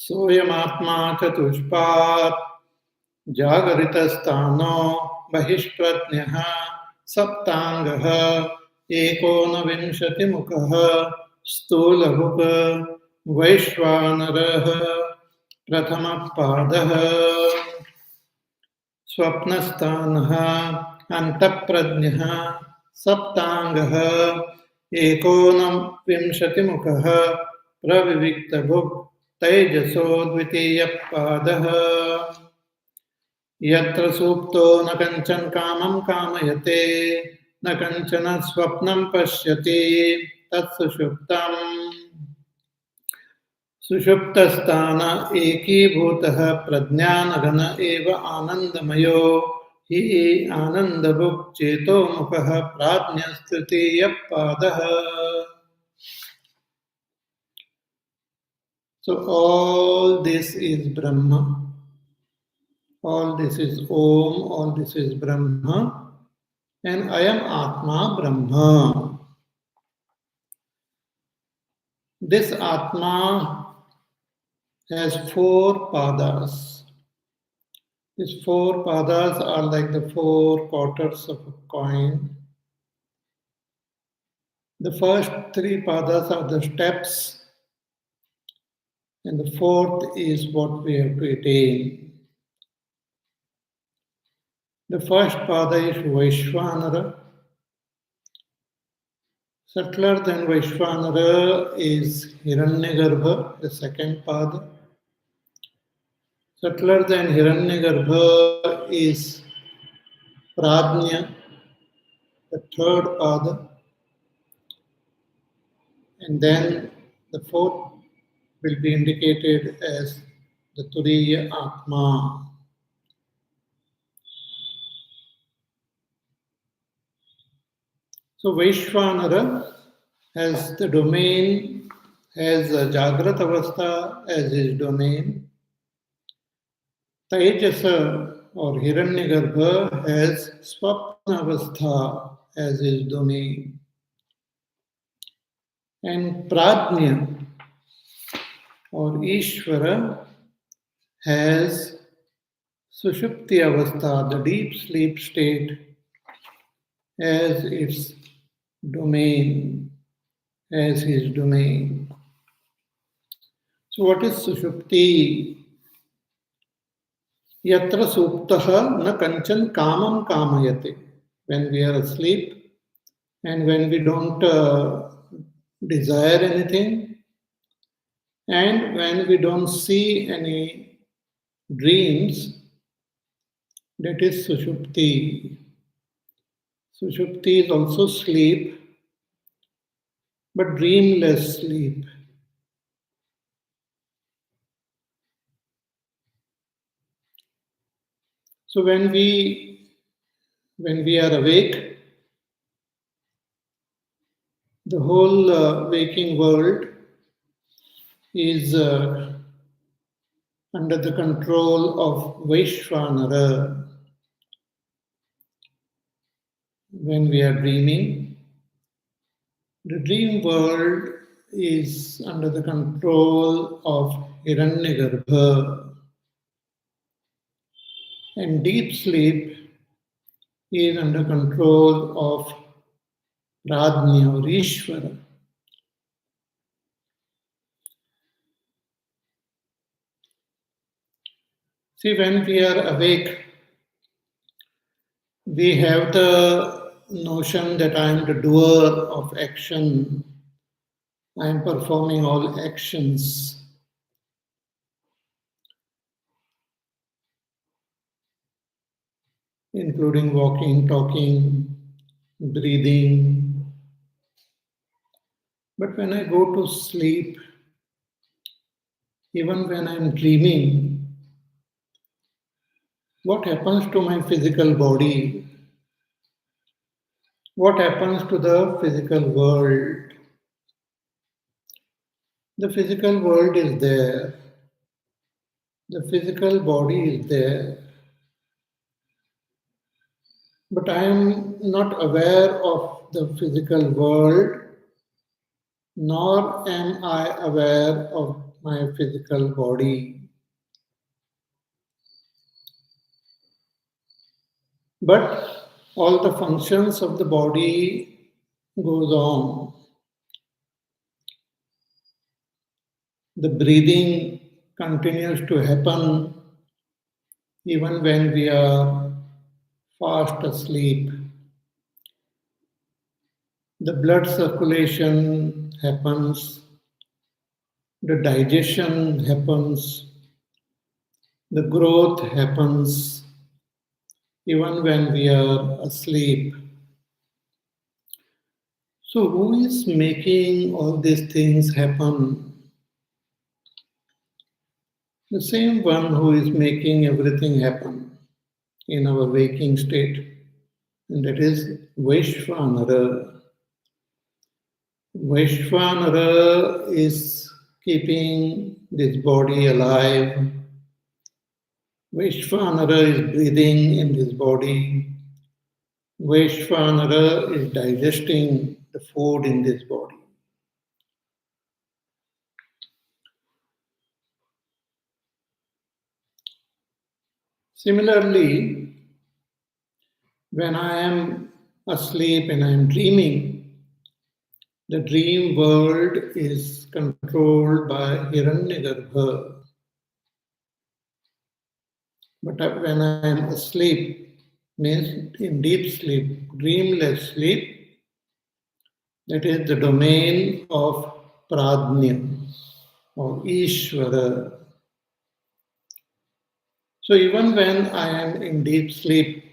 सोऽयमात्मा चतुष्पात् जागरितस्थानो बहिष्प्रज्ञः सप्ताङ्गः एकोनविंशतिमुखः स्थूलभुक् वैश्वानरः प्रथमः पादः स्वप्नस्थानः अन्तःप्रज्ञः सप्ताङ्गः एकोनविंशतिमुखः प्रविविक्तभुक् तैजसो द्वितीयः पादः यत्र सुप्तो न कञ्चन कामं कामयते न कञ्चन स्वप्नं पश्यति तत्सुषुप्तम् सुषुप्तस्थान एकीभूतः प्रज्ञानघन एव आनन्दमयो हि आनन्दभुक् चेतोमुखः प्राज्ञस्तृतीयः पादः. So all this is Brahma. All this is Om, all this is Brahma, and I am Atma Brahma. This Atma has 4 padas. These 4 padas are like the 4 quarters of a coin. The first 3 padas are the steps, and the 4th is what we have to attain. The first pada is Vaishvanara. Subtler than Vaishvanara is Hiranyagarbha, the second pada. Subtler than Hiranyagarbha is Prajna, the third pada. And then the 4th will be indicated as the Turiya Atma. So Vaishvanara has the domain, has Jagrat Avastha as his domain. Tejasa or Hiranyagarbha has Swapna Avastha as his domain. And Prajna or Ishvara has Sushupti Avastha, the deep sleep state, as its domain, as his domain. So what is Sushupti? Yatra suptaha na kanchan kamam kamayate. When we are asleep and when we don't desire anything and when we don't see any dreams, that is Sushupti. Sushupti is also sleep, but dreamless sleep. So when we are awake, the whole waking world is under the control of Vaishvanara. When we are dreaming, the dream world is under the control of Hiranyagarbha. And deep sleep is under control of Prajna or Ishvara. See, when we are awake, we have the notion that I am the doer of action. I am performing all actions. Including walking, talking, breathing. But when I go to sleep, even when I'm dreaming, what happens to my physical body? What happens to the physical world? The physical world is there. The physical body is there. But I am not aware of the physical world, nor am I aware of my physical body. But all the functions of the body goes on. The breathing continues to happen even when we are fast asleep. The blood circulation happens, the digestion happens, the growth happens even when we are asleep. So, who is making all these things happen? The same one who is making everything happen in our waking state, and that is Vaishvanara. Vaishvanara is keeping this body alive. Vaishvanara is breathing in this body. Vaishvanara is digesting the food in this body. Similarly, when I am asleep and I am dreaming, the dream world is controlled by Hiranyagarbha. But when I am asleep, means in deep sleep, dreamless sleep, that is the domain of Pradnya or Ishvara. So even when I am in deep sleep,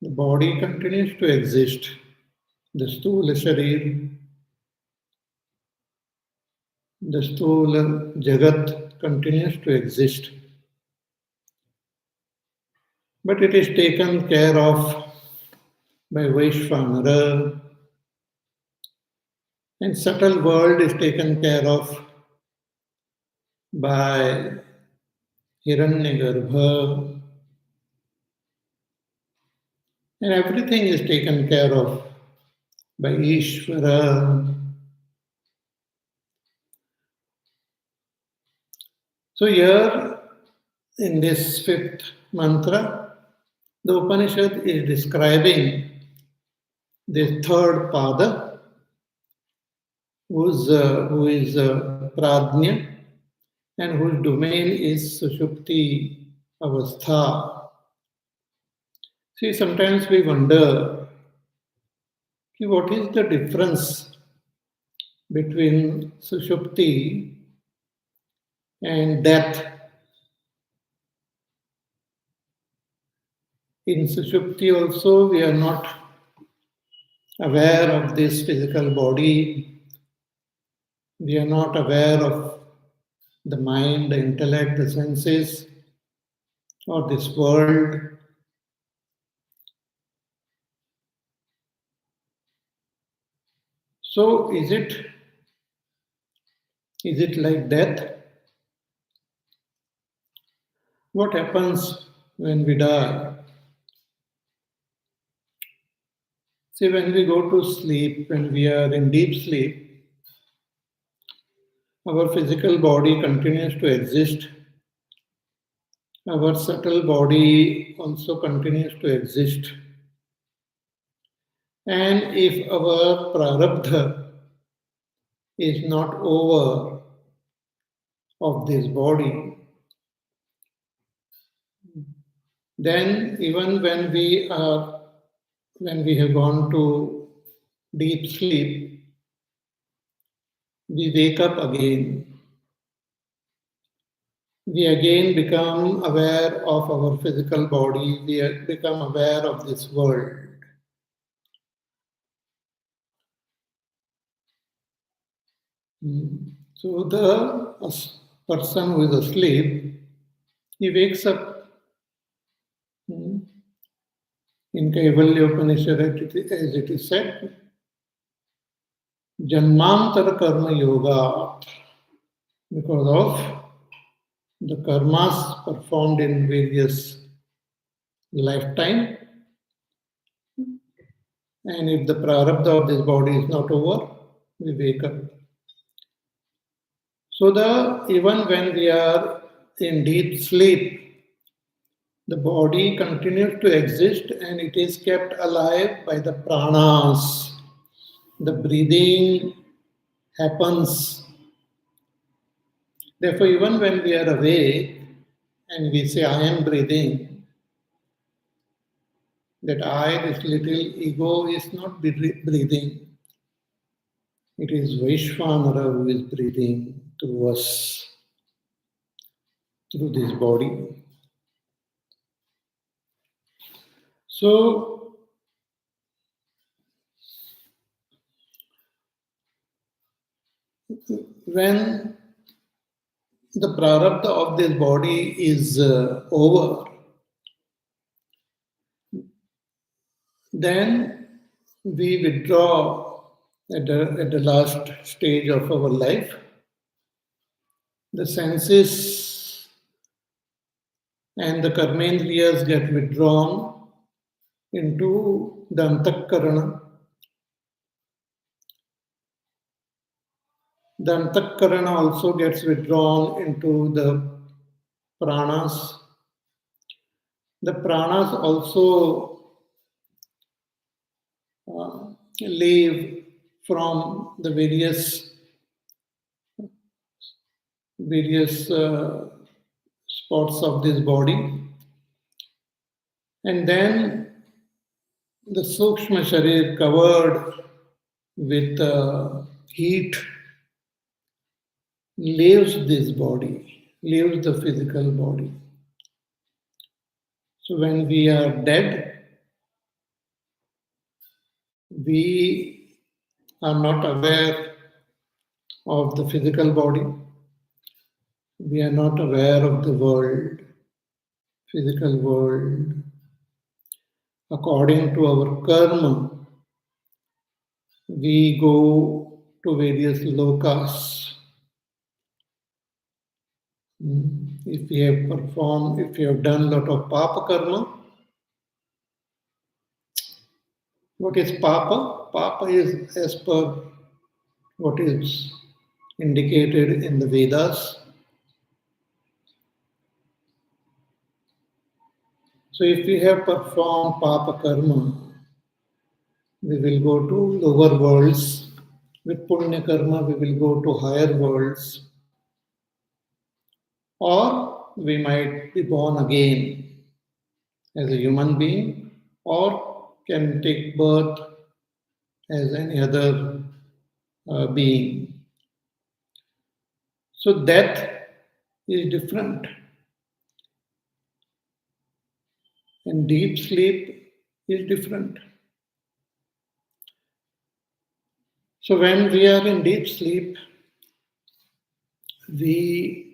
the body continues to exist. The Sthula Sharir, the Sthula Jagat continues to exist. But it is taken care of by Vaishvanara, and subtle world is taken care of by Hiranyagarbha, and everything is taken care of by Ishvara. So here in this fifth mantra, the Upanishad is describing the third pada, who is Pradnya, and whose domain is Sushupti Avastha. See, sometimes we wonder, what is the difference between Sushupti and death? In Sushupti also, we are not aware of this physical body. We are not aware of the mind, the intellect, the senses, or this world. So is it like death? What happens when we die? See, when we go to sleep, when we are in deep sleep, our physical body continues to exist. Our subtle body also continues to exist. And if our prarabdha is not over of this body, then even when we have gone to deep sleep, we wake up again. We again become aware of our physical body, we become aware of this world. So the person who is asleep, he wakes up. In Kaivalya Upanishad, as it is said, Janmantara Karma Yoga, because of the karmas performed in various lifetime, and if the prarabdha of this body is not over, we wake up. So even when we are in deep sleep, the body continues to exist and it is kept alive by the pranas. The breathing happens. Therefore, even when we are awake and we say, I am breathing, that I, this little ego, is not breathing. It is Vaishvanara who is breathing through us, through this body. So, when the prarabdha of this body is over, then we withdraw at the last stage of our life. The senses and the karmendriyas get withdrawn into the antakarana. The antakarana also gets withdrawn into the pranas. The pranas also leave from the various spots of this body, and then the sukshma sharir covered with heat leaves this body, leaves the physical body. So when we are dead, we are not aware of the physical body. We are not aware of the world, physical world. According to our karma, we go to various lokas. If we have done a lot of papa karma, what is papa? Papa is as per what is indicated in the Vedas. So if we have performed papa karma, we will go to lower worlds. With punya karma, we will go to higher worlds. Or we might be born again as a human being, or can take birth as any other being. So death is different, and deep sleep is different. So when we are in deep sleep, we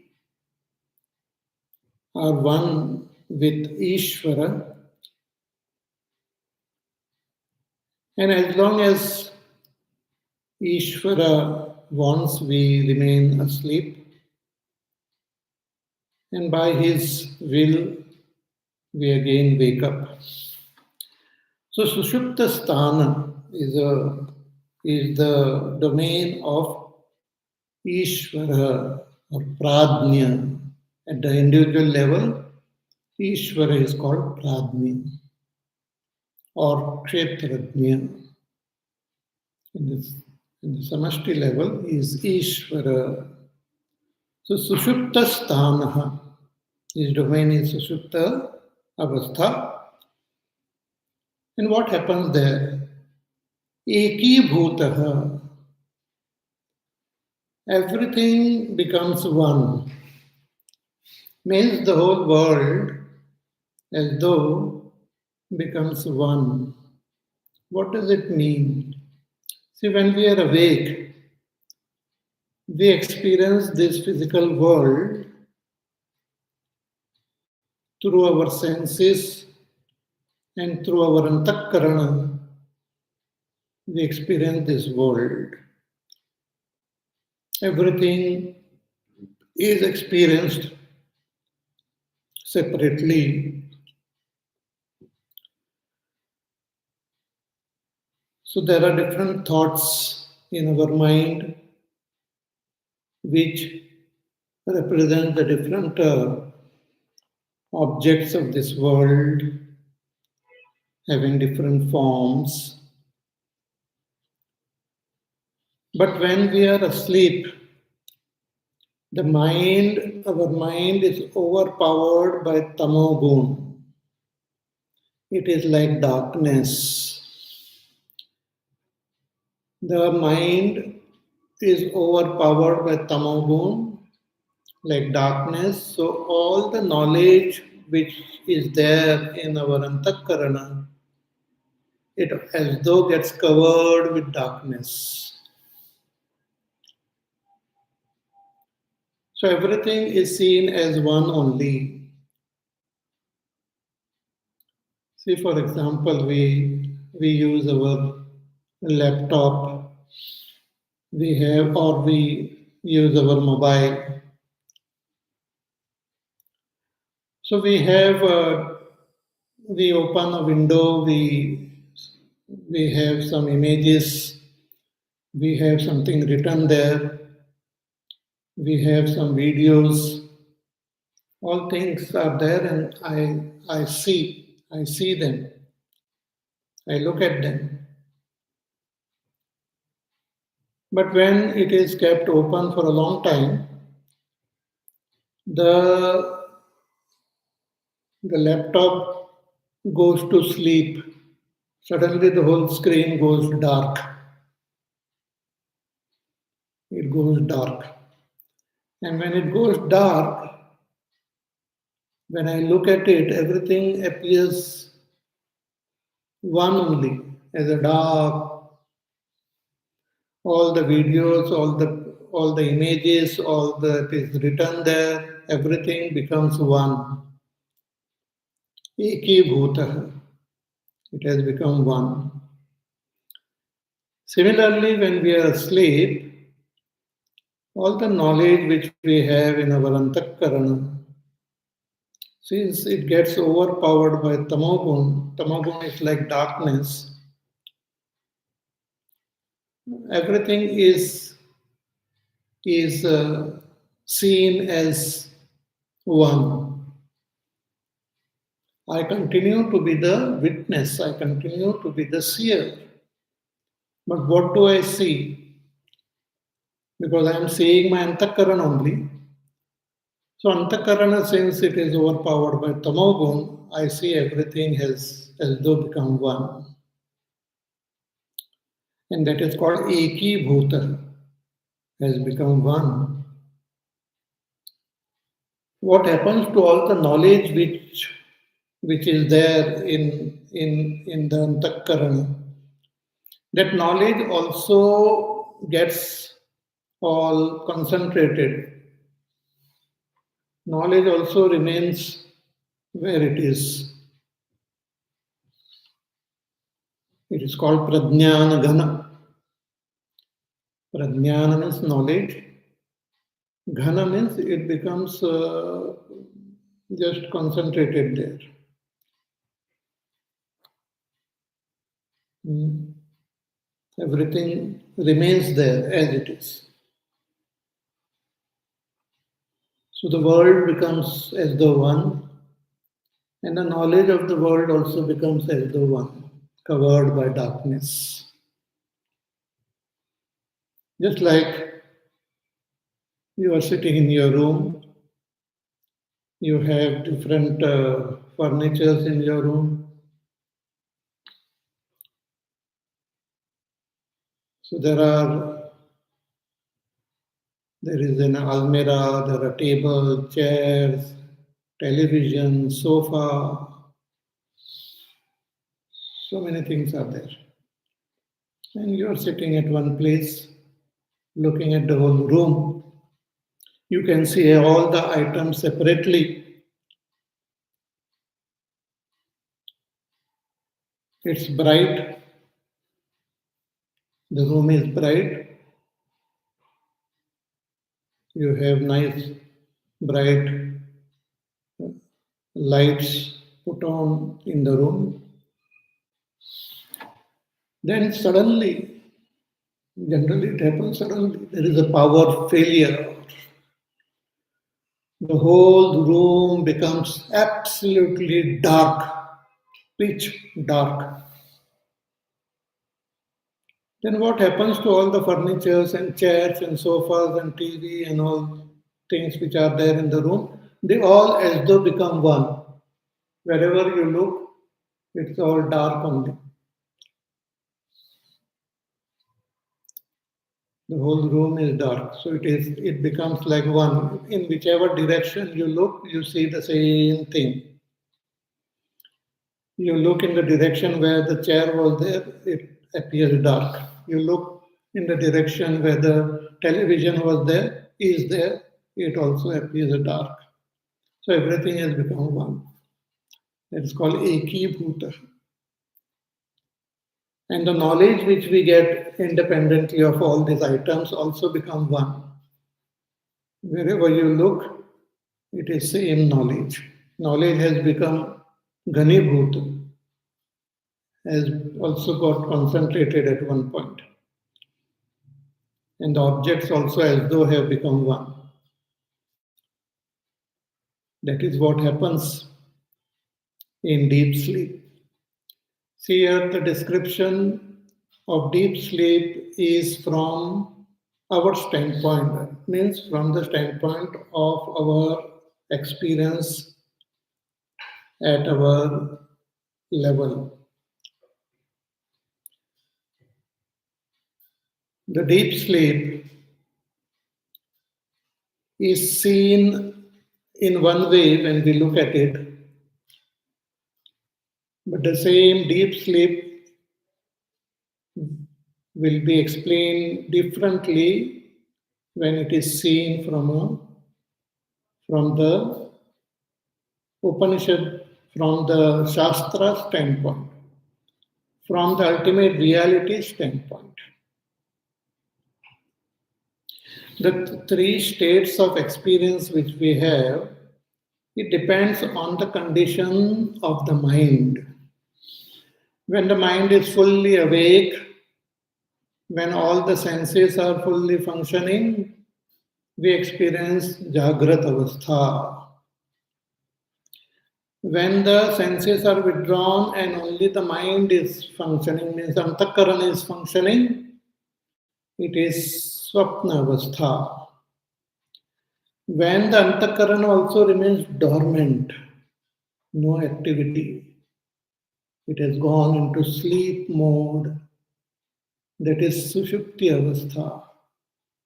are one with Ishvara, and as long as Ishvara wants, we remain asleep, and by his will, we again wake up. So Sushupta Sthana is the domain of Ishvara or Pradnya. At the individual level, Ishvara is called Pradnya or Kshetrajna. In the Samashti level is Ishvara. So Sushupta Sthana, his domain is Sushupta Avastha. And what happens there? Eki Bhutaha. Everything becomes one. Means the whole world as though becomes one. What does it mean? See, when we are awake, we experience this physical world through our senses and through our antakarana. We experience this world. Everything is experienced separately. So there are different thoughts in our mind which represents the different objects of this world having different forms. But when we are asleep, our mind is overpowered by tamogun. It is like darkness. The mind is overpowered by tamogun, like darkness. So all the knowledge which is there in our antakarana, it as though gets covered with darkness. So everything is seen as one only. See, for example, we use our laptop, we use our mobile. So we open a window, we have some images, we have something written there, we have some videos. All things are there, and I see them, I look at them. But when it is kept open for a long time, the the laptop goes to sleep. Suddenly the whole screen goes dark. It goes dark. And when it goes dark, when I look at it, everything appears one only, as a dark. All the videos, all the images, all that is written there, everything becomes one. Eki bhutah. It has become one. Similarly, when we are asleep, all the knowledge which we have in our antakarana, since it gets overpowered by tamogun is like darkness, everything is seen as one. I continue to be the witness, I continue to be the seer. But what do I see? Because I am seeing my antakarana only. So antakarana, since it is overpowered by tamogun, I see everything as though become one. And that is called eki bhuta, has become one. What happens to all the knowledge which is there in the antakarana? That knowledge also gets all concentrated. Knowledge also remains where it is. It is called prajnana ghana. Prajnana means knowledge. Ghana means it becomes just concentrated there. Mm. Everything remains there as it is. So the world becomes as though one, and the knowledge of the world also becomes as though one, covered by darkness. Just like you are sitting in your room, you have different furnitures in your room. So there is an almirah, there are tables, chairs, television, sofa. So many things are there. And you are sitting at one place, looking at the whole room. You can see all the items separately. It's bright. The room is bright. You have nice, bright lights put on in the room. Then suddenly, generally it happens suddenly, there is a power failure. the whole room becomes absolutely dark, pitch dark. Then what happens to all the furnitures and chairs and sofas and TV and all things which are there in the room? They all as though become one. Wherever you look, it's all dark only. The whole room is dark. So it becomes like one. In whichever direction you look, you see the same thing. You look in the direction where the chair was there, it appears dark. You look in the direction where the television was there, is there, it also appears dark. So everything has become one. That is called Eki Bhuta. And the knowledge which we get independently of all these items also become one. Wherever you look, it is same knowledge. Knowledge has become Ghanibhuta, has also got concentrated at one point. And the objects also as though have become one. That is what happens in deep sleep. See here the description of deep sleep is from our standpoint, means from the standpoint of our experience at our level. The deep sleep is seen in one way when we look at it, but the same deep sleep will be explained differently when it is seen from the Upanishad, from the Shastra standpoint, from the ultimate reality standpoint. The three states of experience which we have, it depends on the condition of the mind. When the mind is fully awake, when all the senses are fully functioning, we experience Jagrat Avastha. When the senses are withdrawn and only the mind is functioning, means Antakarana is functioning, it is Swapna Avastha. When the Antakarana also remains dormant, no activity, it has gone into sleep mode, that is Sushupti Avastha.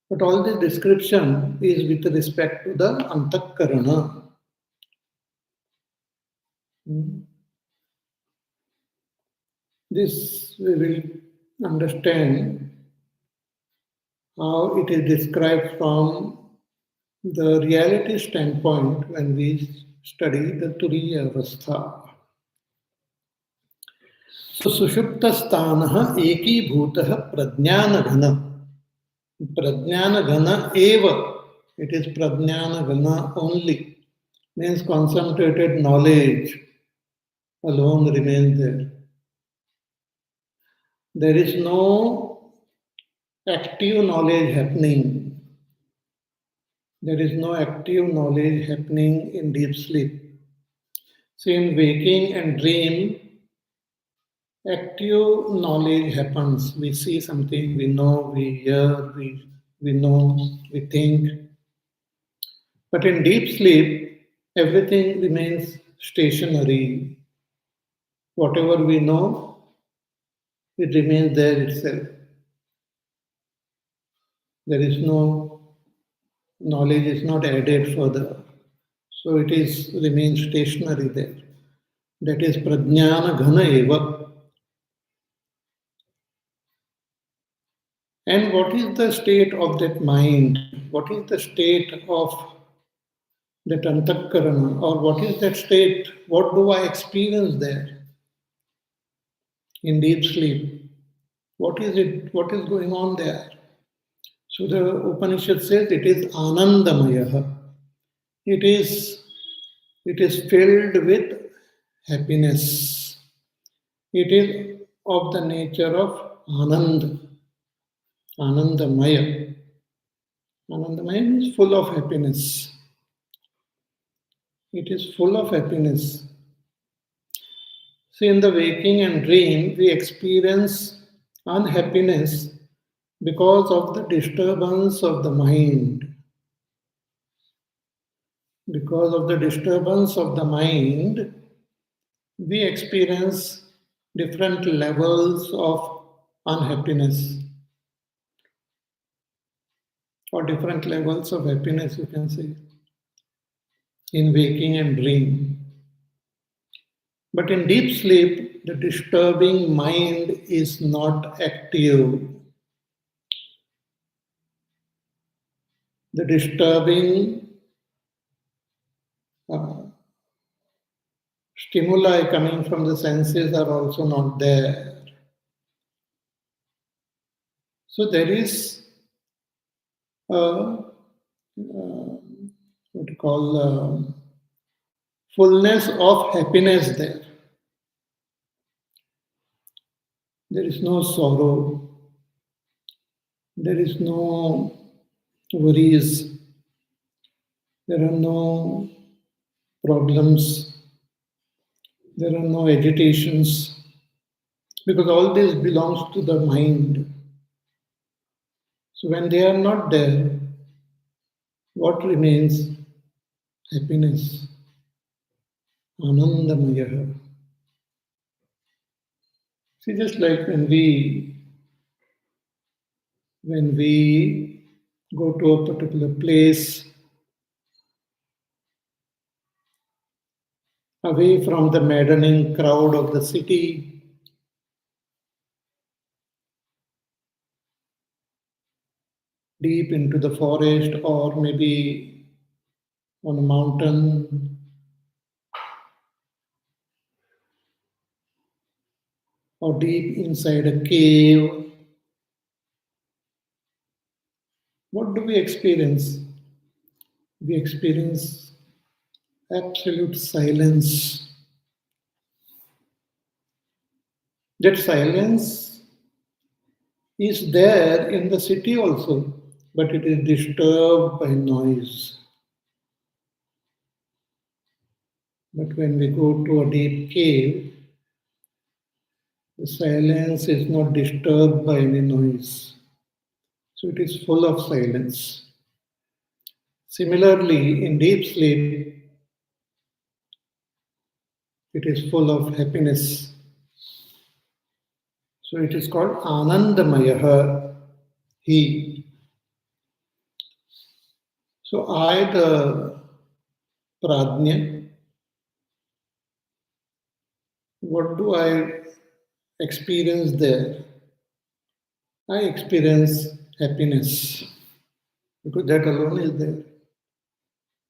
But all this description is with respect to the Antakarana. This we will understand how it is described from the reality standpoint when we study the Turiya Avastha. So Sushupta Sthanaha Eki Bhutaha Prajnana Ghana. Prajnana Ghana Eva. It is Prajnana Ghana only. Means concentrated knowledge alone remains there. There is no active knowledge happening. There is no active knowledge happening in deep sleep. So in waking and dream, active knowledge happens. We see something, we know, we hear, we know, we think. But in deep sleep, everything remains stationary. Whatever we know, it remains there itself. There is no knowledge is not added further. So it is remains stationary there. That is prajnana ghana eva. And what is the state of that mind? What is the state of that antakarana? Or what is that state? What do I experience there in deep sleep? What is it? What is going on there? So the Upanishad says it is anandamaya. It is filled with happiness. It is of the nature of anand, anandamaya. Anandamaya means full of happiness. It is full of happiness. See, in the waking and dream, we experience unhappiness because of the disturbance of the mind. Because of the disturbance of the mind, we experience different levels of unhappiness or different levels of happiness, you can say, in waking and dream. But in deep sleep, the disturbing mind is not active. The disturbing uh, stimuli coming from the senses are also not there. So there is what you call fullness of happiness there. There is no sorrow. There is no worries. There are no problems. There are no agitations. Because all this belongs to the mind. So when they are not there, what remains? Happiness. Anandamaya. See, just like when we go to a particular place away from the maddening crowd of the city, deep into the forest, or maybe on a mountain, or deep inside a cave, what do we experience? We experience absolute silence. That silence is there in the city also, but it is disturbed by noise. But when we go to a deep cave, the silence is not disturbed by any noise. So it is full of silence. Similarly, in deep sleep, it is full of happiness. So it is called Anandamaya, he. So I, the Pradnya, what do I experience there? I experience happiness because that alone is there.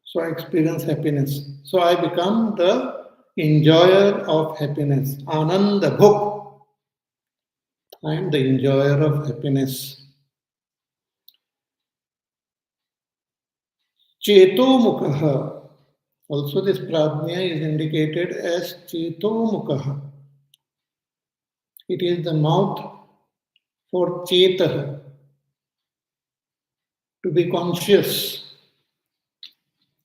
So I experience happiness. So I become the enjoyer of happiness. Ananda Bhuk. I am the enjoyer of happiness. Cheto Mukha. Also, this pradnya is indicated as Cheto Mukha. It is the mouth for Cheta, to be conscious.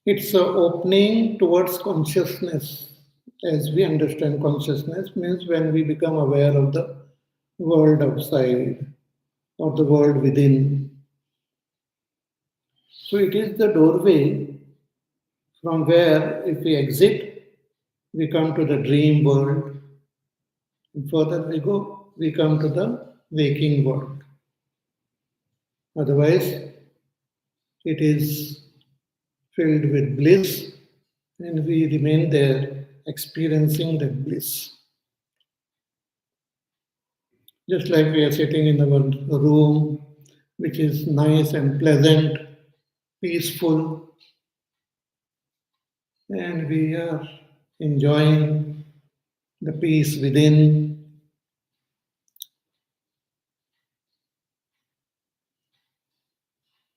It's an opening towards consciousness. As we understand consciousness means when we become aware of the world outside or the world within. So it is the doorway from where if we exit, we come to the dream world. And further we go, we come to the waking world. Otherwise, it is filled with bliss and we remain there experiencing that bliss. Just like we are sitting in our room, which is nice and pleasant, peaceful, and we are enjoying the peace within.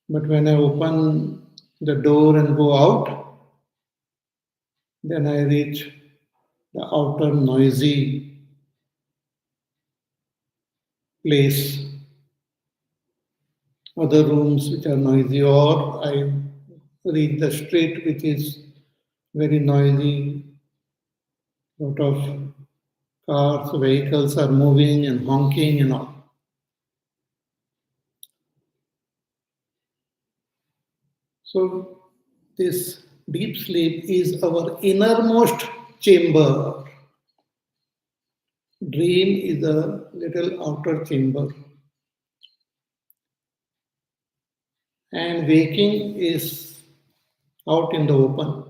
But when I open the door and go out, then I reach the outer noisy place, other rooms which are noisy, or I reach the street which is very noisy, lot of cars, vehicles are moving and honking and all. So this deep sleep is our innermost chamber. Dream is a little outer chamber. And waking is out in the open.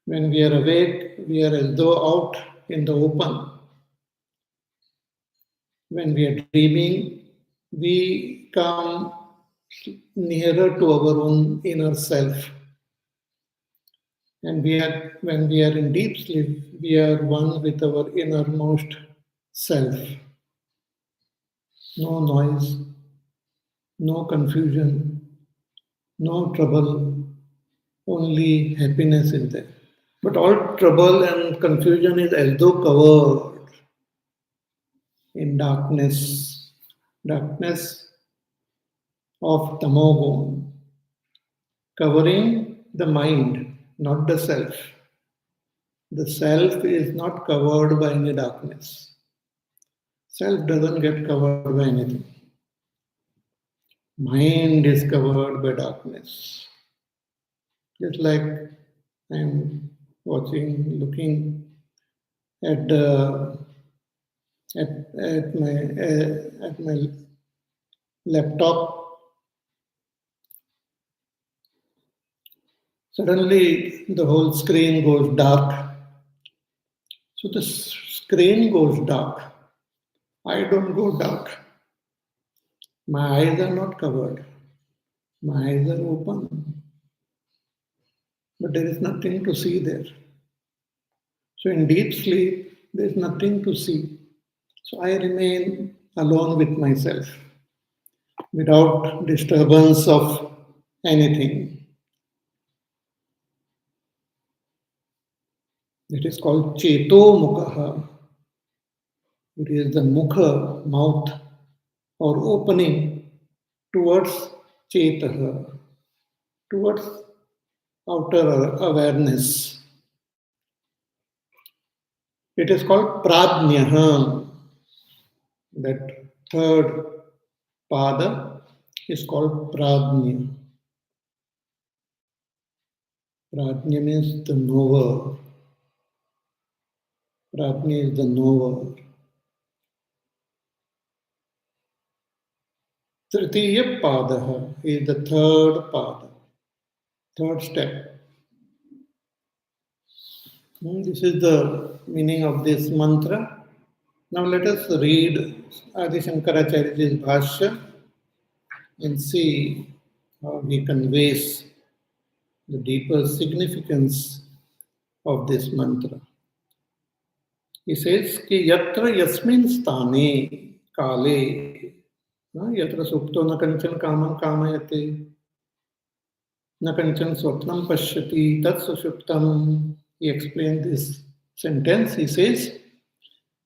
When we are awake, we are as though out in the open. When we are dreaming, we come nearer to our own inner self. And when we are in deep sleep, we are one with our innermost self. No noise, no confusion, no trouble, only happiness is there. But all trouble and confusion is as though covered in darkness, darkness of tamogun, covering the mind, not the self. The self is not covered by any darkness. Self doesn't get covered by anything. Mind is covered by darkness. Just like I'm looking at the at my laptop. Suddenly, the whole screen goes dark. So the screen goes dark. I don't go dark. My eyes are not covered. My eyes are open. But there is nothing to see there. So in deep sleep, there is nothing to see. So I remain alone with myself without disturbance of anything. It is called Cheto Mukha. It is the mukha, mouth, or opening towards Chetaha, towards outer awareness. It is called Pradnyaha. That third pada is called Pradnya. Pradnya means the knower. Pradnya is the knower. Tritiya pada is the third pada, third step. This is the meaning of this mantra. Now let us read Adi Shankaracharya's Bhashya and see how he conveys the deeper significance of this mantra. He says, Ki yatra yasmin sthane kale, yatra supto na kanchan kamam kamayate, na kanchan swapnam pashyati tat sushuptam. He explained this sentence. He says,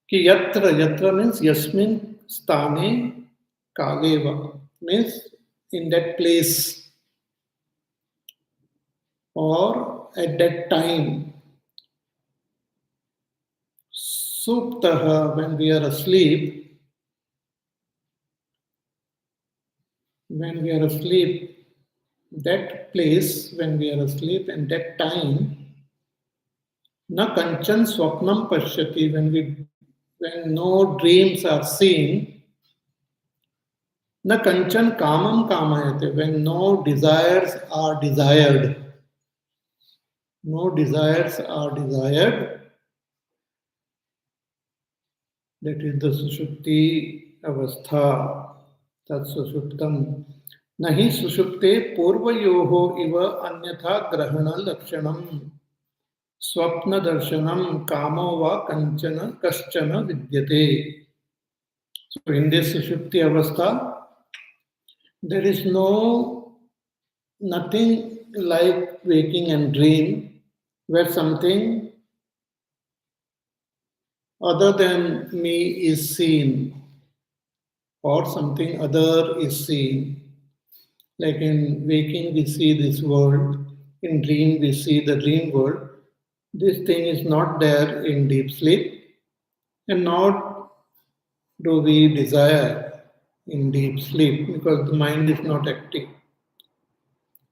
Ki yatra means yasmin sthane kaleva, means in that place or at that time. Suptaha, when we are asleep, that place, when we are asleep, and that time, na kanchan swapnam pashyati, when no dreams are seen, na kanchan kamam kamayate, when no desires are desired. No desires are desired. That is the sushupti avastha. Tat sushuptam. Nahi sushupte purvayoho iva anyatha grahana lakshanam. Swapna darshanam kamo va kanchana kaschana vidyate. So in this sushupti avastha, there is nothing like waking and dream where something other than me is seen or something other is seen. Like in waking, we see this world. In dream, we see the dream world. This thing is not there in deep sleep, and nor do we desire in deep sleep because the mind is not active.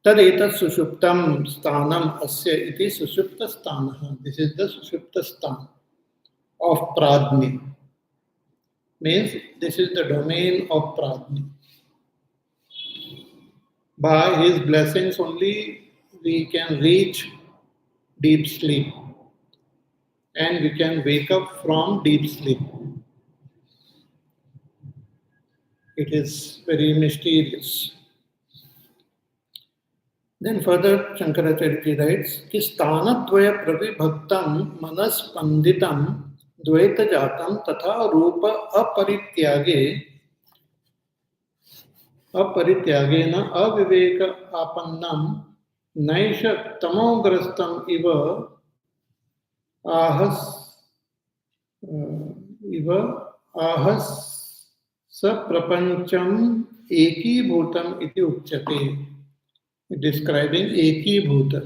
Tadetat sushuptam sthanam asya iti sushupta sthana. This is the sushupta sthan of pradni. Means this is the domain of pradni. By his blessings only we can reach deep sleep and we can wake up from deep sleep. It is very mysterious. Then further Shankaracharya writes, कि स्थानद्वय प्रविभक्तं मनस्पन्दितं द्वैतजातं तथा रूप अपरित्यागेन अविवेक आपन्नं नैष तमोग्रस्तम् आहस इव आहस सप्रपंचम एकीभूतम इति उच्यते. Describing ekibhuta.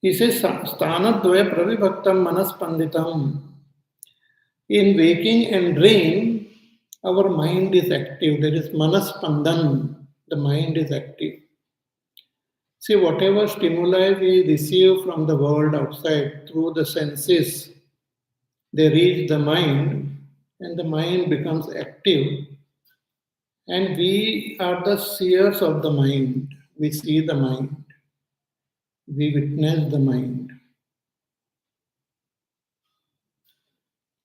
He says sthanadvaya pravibhaktam manaspanditam. In waking and dream, our mind is active. There is manaspandan. The mind is active. See, whatever stimuli we receive from the world outside through the senses, they reach the mind and the mind becomes active. And we are the seers of the mind. We see the mind. We witness the mind.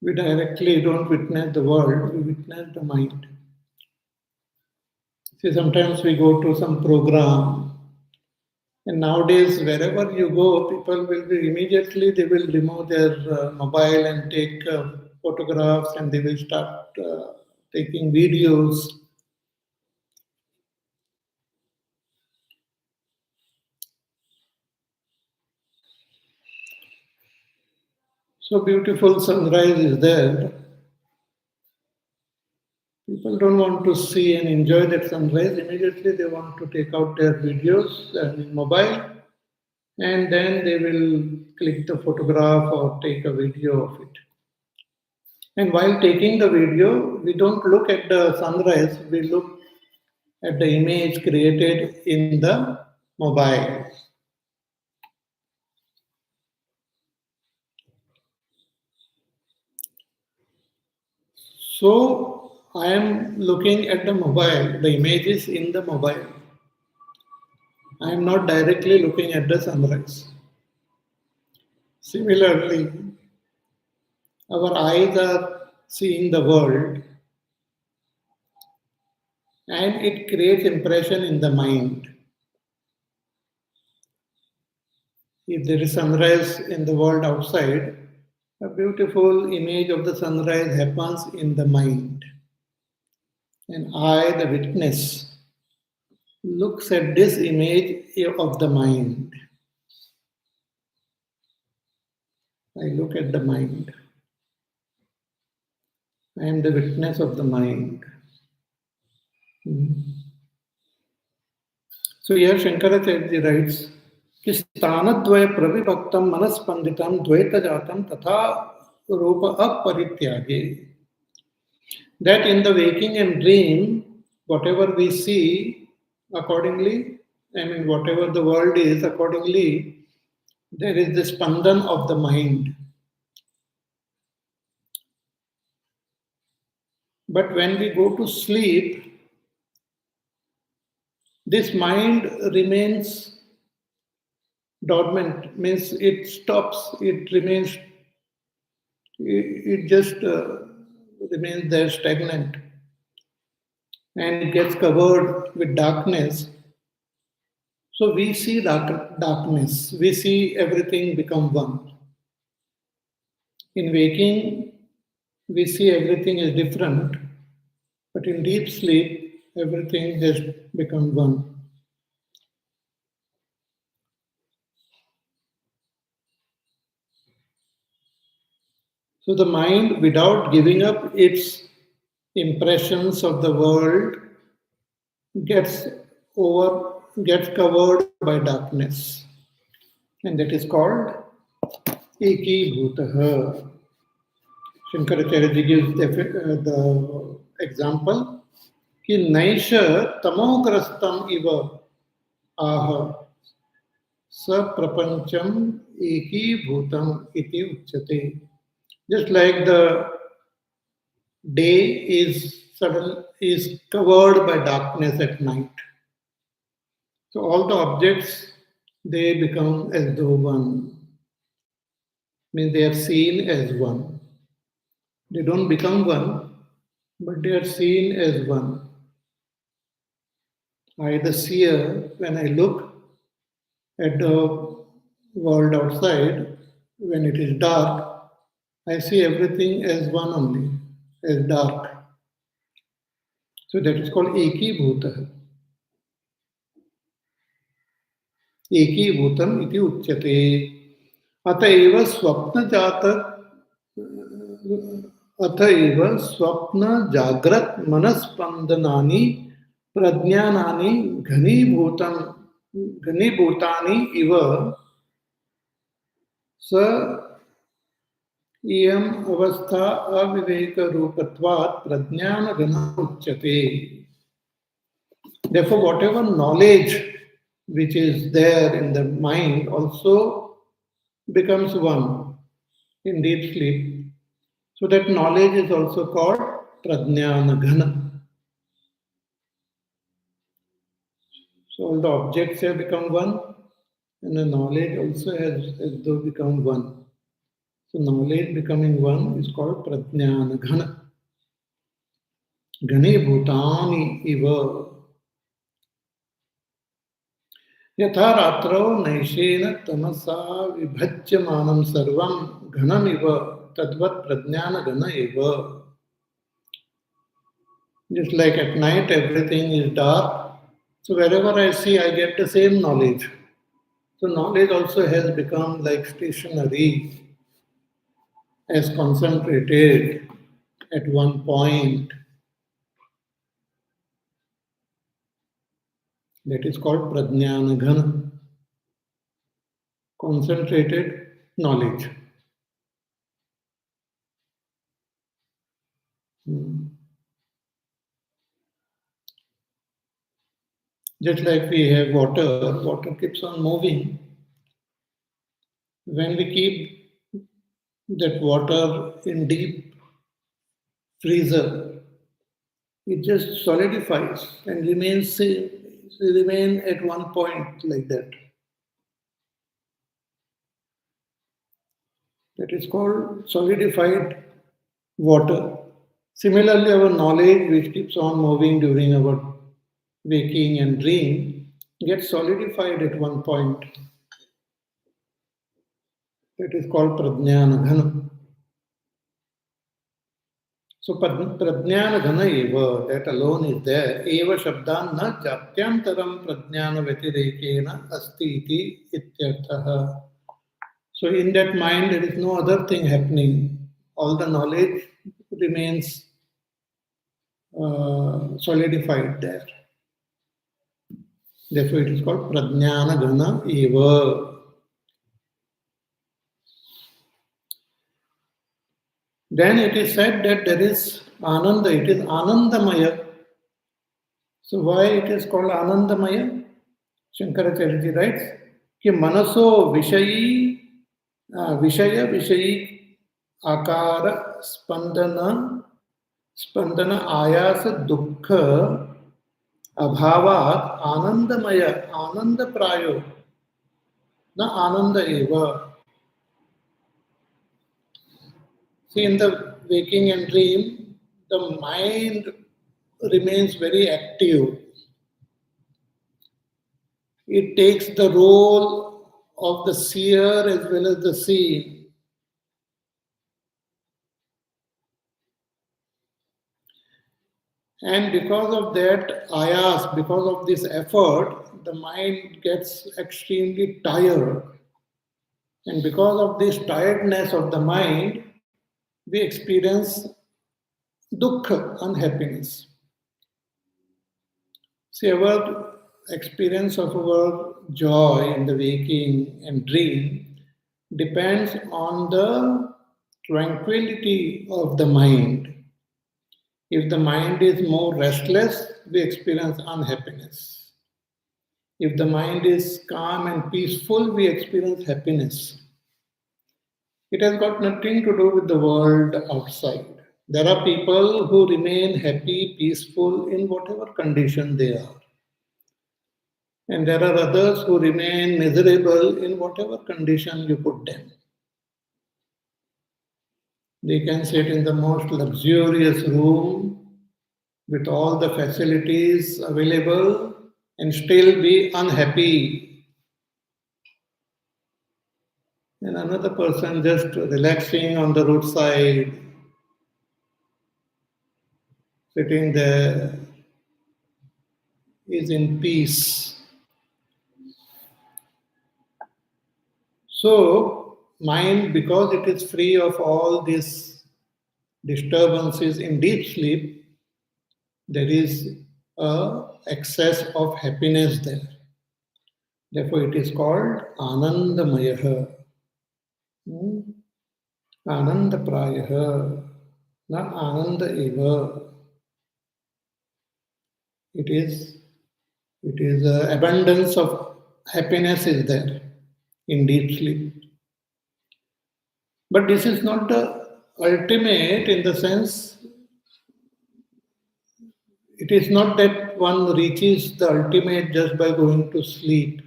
We directly don't witness the world, we witness the mind. See, sometimes we go to some program, and nowadays, wherever you go, people will be immediately, they will remove their mobile and take photographs and they will start taking videos. So beautiful sunrise is there. People don't want to see and enjoy that sunrise. Immediately they want to take out their videos and mobile and then they will click the photograph or take a video of it. And while taking the video, we don't look at the sunrise, we look at the image created in the mobile. So I am looking at the mobile, the image is in the mobile. I am not directly looking at the sunrise. Similarly, our eyes are seeing the world and it creates impression in the mind. If there is sunrise in the world outside, a beautiful image of the sunrise happens in the mind. And I, the witness, looks at this image of the mind. I look at the mind. I am the witness of the mind. So here Shankaracharya writes, कि स्थानद्वय प्रविभक्तं मनस्पन्दितं द्वैतजातं तथा रूप अपरित्यागे. That in the waking and dream, whatever we see, accordingly, whatever the world is, accordingly, there is the spandan of the mind. But when we go to sleep, this mind remains dormant, means it stops, it remains, it just remains there stagnant and it gets covered with darkness. So we see darkness, we see everything become one. In waking, we see everything is different, but in deep sleep, everything has become one. So the mind, without giving up its impressions of the world, gets gets covered by darkness, and that is called Ekibhutah. Shankaracharya gives the example कि नैष तमोग्रस्तम इव आह सप्रपंचम एकीभूतम इति उच्यते. Just like the day is covered by darkness at night, so all the objects they become as though one. Means they are seen as one. They don't become one, but they are seen as one. I, the seer, when I look at the world outside, when it is dark, I see everything as one only, as dark. So that is called Ekibhutah. Ekibhutam iti uchyate. अतएव स्वप्न जाग्रत मनस्पंदनानि प्रज्ञानानि घनीभूतानि इव स इयम् अवस्था अविवेक रूपत्वात् प्रज्ञान घन उच्यते. Therefore, whatever knowledge which is there in the mind also becomes one in deep sleep. So that knowledge is also called prajnana ghana. So all the objects have become one, and the knowledge also has as though become one. So knowledge becoming one is called prajnana ghana. Ghani bhutani iva. यथा रात्रौ नैशेन तमसा विभज्यमानं सर्वं घनमिव तद्वत् प्रज्ञान घन एव. Just like at night everything is dark, so wherever I see I get the same knowledge. So knowledge also has become like stationary, as concentrated at one point. That is called prajnana ghana, concentrated knowledge. Just like we have water, water keeps on moving. When we keep that water in deep freezer, it just solidifies and remain at one point like that. That is called solidified water. Similarly, our knowledge, which keeps on moving during our waking and dream, gets solidified at one point. That is called prajnana ghana. So prajnana ghana eva, that alone is there. Eva shabdan na jatyantaram prajnana vatirekena asti iti ityarthaha. So in that mind there is no other thing happening. All the knowledge remains solidified there. Therefore it is called prajnana ghana eva. Then it is said that there is ananda, it is anandamaya. So why it is called anandamaya? Shankaracharya writes, कि मनसो विषयी आकार स्पंदन आयास दुख अभावात् आनंदमय आनंद प्रायो न आनंद एव. See, in the waking and dream, the mind remains very active. It takes the role of the seer as well as the seen. And because of that ayas, because of this effort, the mind gets extremely tired. And because of this tiredness of the mind, we experience dukkha, unhappiness. See, our experience of our joy in the waking and dream depends on the tranquility of the mind. If the mind is more restless, we experience unhappiness. If the mind is calm and peaceful, we experience happiness. It has got nothing to do with the world outside. There are people who remain happy, peaceful in whatever condition they are. And there are others who remain miserable in whatever condition you put them. They can sit in the most luxurious room with all the facilities available and still be unhappy. And another person just relaxing on the roadside, sitting there, is in peace. So, mind, because it is free of all these disturbances in deep sleep, there is a excess of happiness there. Therefore, it is called Anandamayaha, Anandaprayaha, not Ananda eva. It is abundance of happiness is there in deep sleep. But this is not the ultimate in the sense, it is not that one reaches the ultimate just by going to sleep.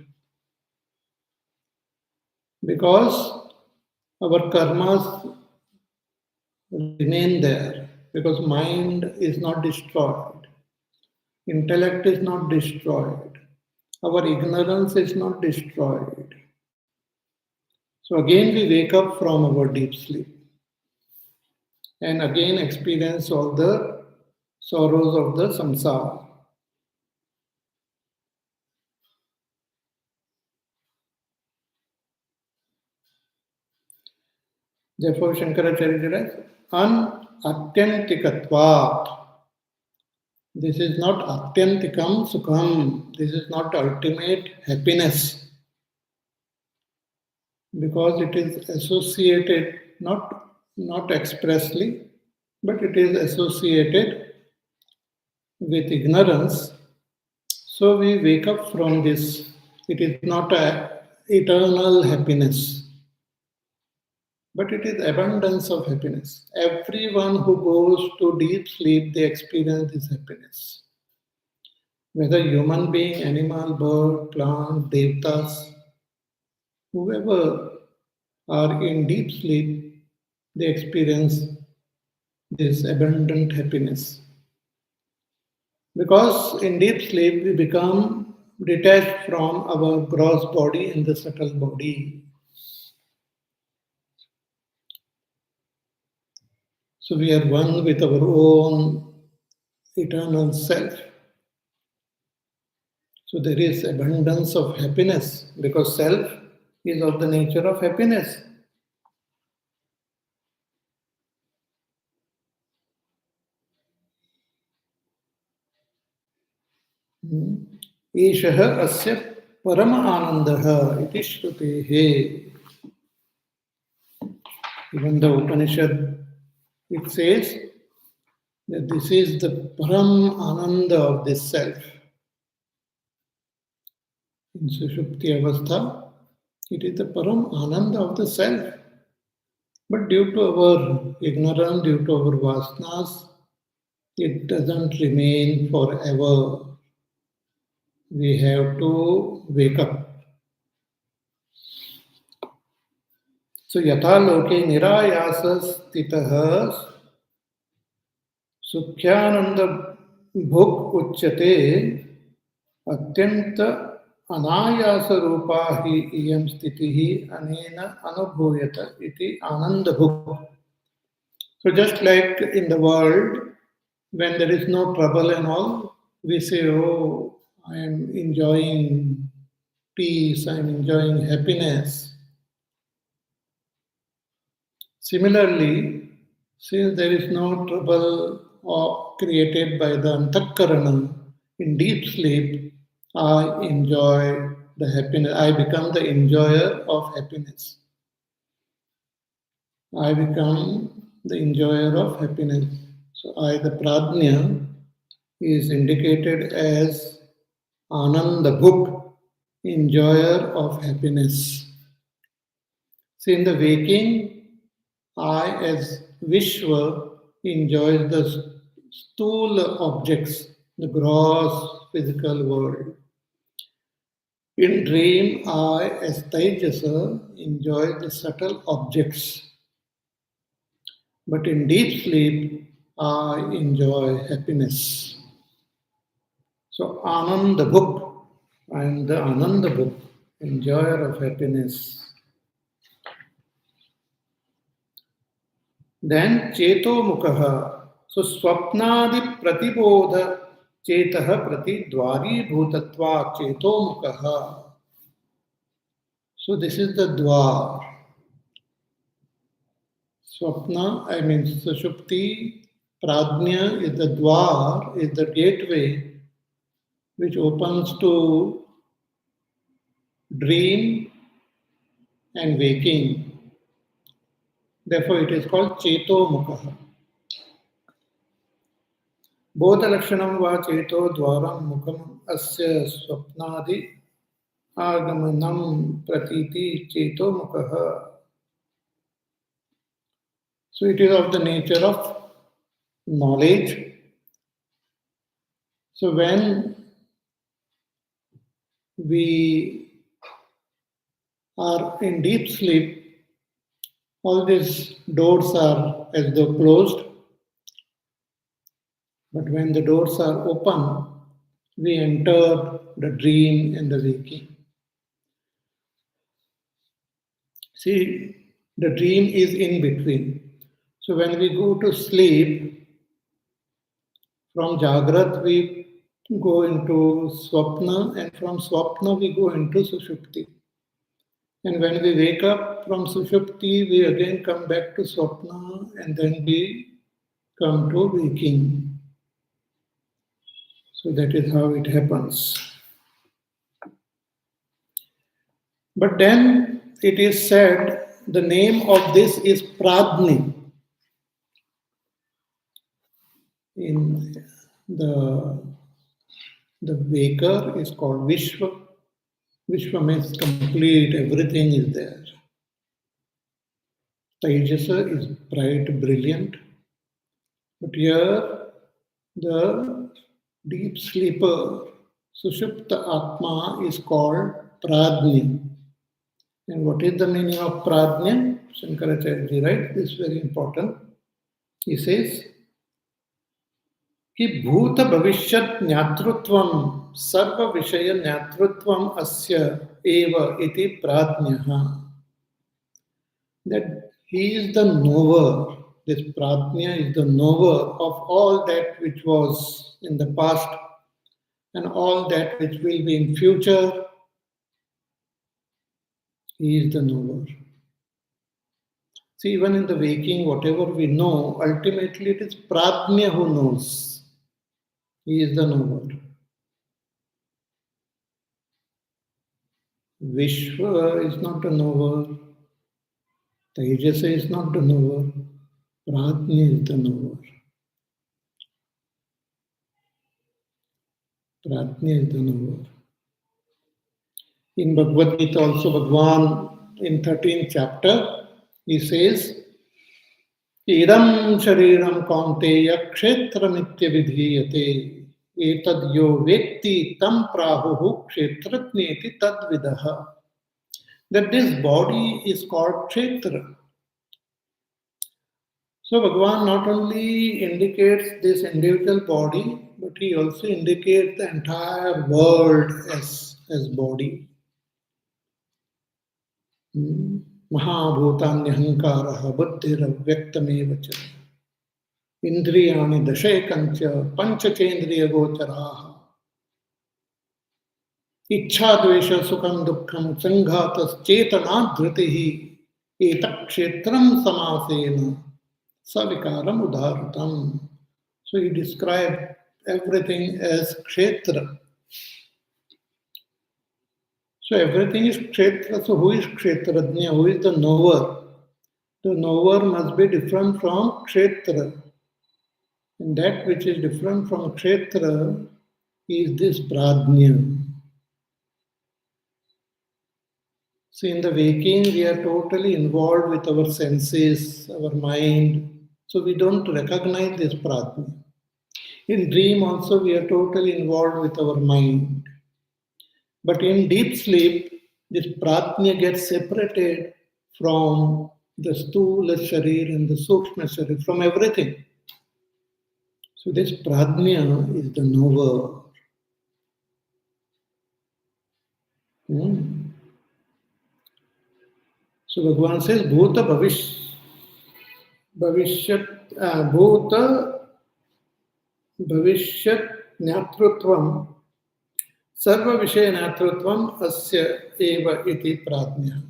Because our karmas remain there, because mind is not destroyed, intellect is not destroyed, our ignorance is not destroyed. So again we wake up from our deep sleep and again experience all the sorrows of the samsara. Therefore Shankaracharya writes, Atyantikatvat. This is not Atyantikam Sukham. This is not ultimate happiness. Because it is associated, not expressly, but it is associated with ignorance. So we wake up from this. It is not a eternal happiness, but it is abundance of happiness. Everyone who goes to deep sleep, they experience this happiness. Whether human being, animal, bird, plant, devtas, whoever are in deep sleep, they experience this abundant happiness. Because in deep sleep, we become detached from our gross body and the subtle body. So we are one with our own eternal self. So there is abundance of happiness because self is of the nature of happiness. ईशः अस्य परम आनन्दः इति श्रुतेः. Even the Upanishad, it says that this is the param ananda of this self. In Sushupti Avastha, it is the param ananda of the self. But due to our ignorance, due to our vasanas, it doesn't remain forever. We have to wake up. So yatha loke nirayasa stitah Sukhyananda bhuk uchyate atyanta anayasa rupa hi iyam stitihi anena anubhuyata iti ananda bhuk. So just like in the world, when there is no trouble and all, we say, oh, I am enjoying peace, I am enjoying happiness. Similarly, since there is no trouble created by the antakarana, In deep sleep, I enjoy the happiness. I become the enjoyer of happiness. I become the enjoyer of happiness. So the pradnya is indicated as Ananda Bhuk, enjoyer of happiness. So in the waking, I as Vishwa enjoys the stula objects, the gross physical world. In dream, I as Taijasa enjoy the subtle objects. But in deep sleep, I enjoy happiness. So Ananda Bhuk, I am the Ananda Bhuk, enjoyer of happiness. Then Cheto Mukha. So Swapnadi Pratibodha Chetah Prati Dwari Bhutatva Cheto Mukha. So this is the Dwar. Swapna, I mean Sushupti, Pradnya is the Dwar, is the gateway which opens to dream and waking. Therefore, it is called Cheto Mukha. Bodhalakshanam va Cheto Dwaram Mukham Asya Swapnadi Agamanam Pratiti Cheto Mukha. So it is of the nature of knowledge. So when we are in deep sleep, all these doors are as though closed. But when the doors are open, we enter the dream and the waking. See, the dream is in between. So when we go to sleep, from Jagrat we go into Swapna, and from Swapna we go into Sushupti. And when we wake up from Sushupti, we again come back to Swapna, and then we come to waking. So that is how it happens. But then it is said the name of this is Pradni. In the waker is called Vishwa. Vishwa means complete, everything is there. Taijasa is bright, brilliant. But here, the deep sleeper, Sushupta Atma, is called Pradnya. And what is the meaning of Pradnya? Shankaracharya writes, this is very important. He says, कि भूत भविष्यत् ज्ञातृत्वं सर्व विषय ज्ञातृत्वं अस्य एव इति प्राज्ञः. That he is the knower. This Pradnya is the knower of all that which was in the past and all that which will be in future. He is the knower. See, even in the waking, whatever we know, ultimately it is Pradnya who knows. He is the knower. Vishwa is not a knower. Taijasa is not the knower. Pradnya is the knower. Pradnya is the knower. In Bhagavad Gita also, Bhagavan in 13th chapter, he says, Idam shariram kaunteya kshetramitya vidhiyate etad yo vekti tam prahuhu kshetratneti tadvidaha. That this body is called kshetra. So Bhagavan not only indicates this individual body, but he also indicates the entire world as body. Mahabhutanyahankarah buddhiravyaktamevacha indriyani dashekancha panchachendriya gocharaha ichchadvesha sukham dukkham sanghatas chetanadhritihi etakshetram samasena savikaram udharatam. So he described everything as kshetra. So everything is kshetra. So who is kshetrajna? Who is the knower? The knower must be different from kshetra. And that which is different from kshetra is this pradnya. So in the waking, we are totally involved with our senses, our mind. So we don't recognize this pradnya. In dream also, we are totally involved with our mind. But in deep sleep, this pratnya gets separated from the sthula sharir and the sukshma sharir, from everything. So this pratnya is the knower. So Bhagavan says, Bhuta Bhavishyat, Bhuta Bhavishyat Jnatrutvam Sarva Vishaya Jnatrutvam Asya Eva Iti Pratnya.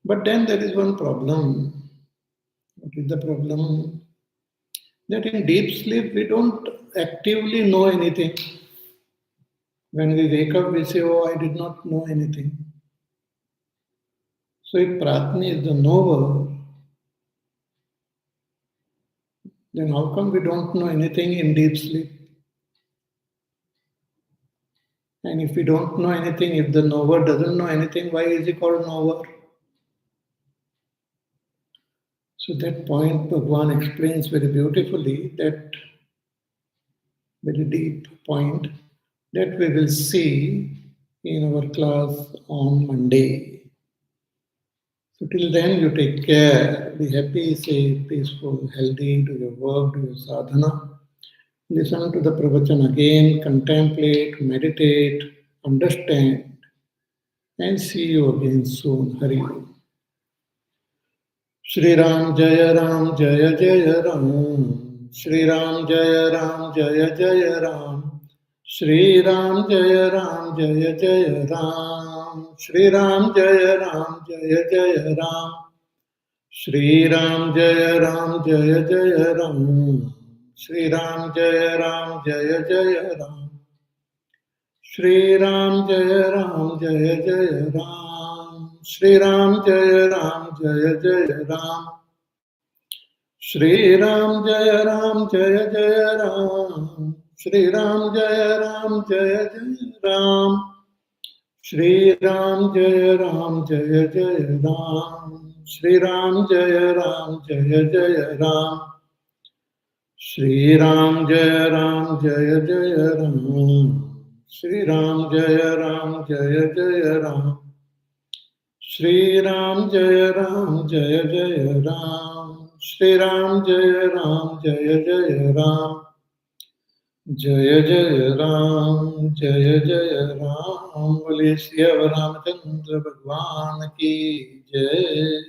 But then there is one problem. What is the problem? That in deep sleep we don't actively know anything. When we wake up, we say, oh, I did not know anything. So if Pratnya is the knower, then how come we don't know anything in deep sleep? And if we don't know anything, if the knower doesn't know anything, why is he called knower? So that point Bhagavan explains very beautifully, that very deep point that we will see in our class on Monday. So till then you take care, be happy, safe, peaceful, healthy, do your work, do your sadhana. Listen to the pravachan again, contemplate, meditate, understand, and see you again soon. Hari Om. Shri Ram Jaya Ram Jaya Jaya Ram. Shri Ram Jaya Ram Jaya Jaya Ram. Shri Ram Jaya Ram Jaya Jaya Ram. Shri Ram Jaya Ram Jaya Jaya Ram. Shri Ram Jaya Ram Jaya Jaya Ram. Shri Ram Jaya Ram Jaya Jaya Ram. Shri Ram Jaya Ram Jaya Jaya Ram. Shri Ram Jaya Ram Jaya Jaya Ram. Shri Ram Jaya Ram Jaya Jaya Ram. Shri Ram Jaya Ram Jaya Jaya Ram. Shri Ram Jaya Ram Jaya Jaya Ram. Shri Ram Jaya Ram Jaya Jaya Ram. Shri Ram Jaya Ram Jaya Jaya Ram. Shri Ram Jaya Ram Jaya Jaya Ram. Shri Ram Jaya Ram Jaya Jaya Ram. Shri Ram Jaya Ram Jaya Jaya Ram. Jaya Jaya Ram Jaya Jaya Ram. Bole Shri Ramachandra Bhagwan ki Jai.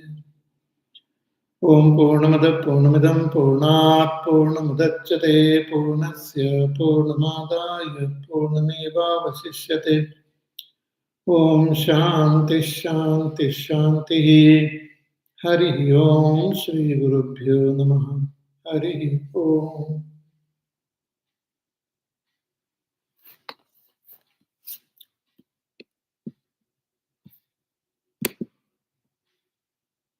Om Purnamada Purnamidam Purnat Purnamudachyate Purnasya Purnamadaya Purnameva Vasishyate. Om Shanti Shanti Shanti. Hari Om Shri Gurubhyo Namaha. Hari Om.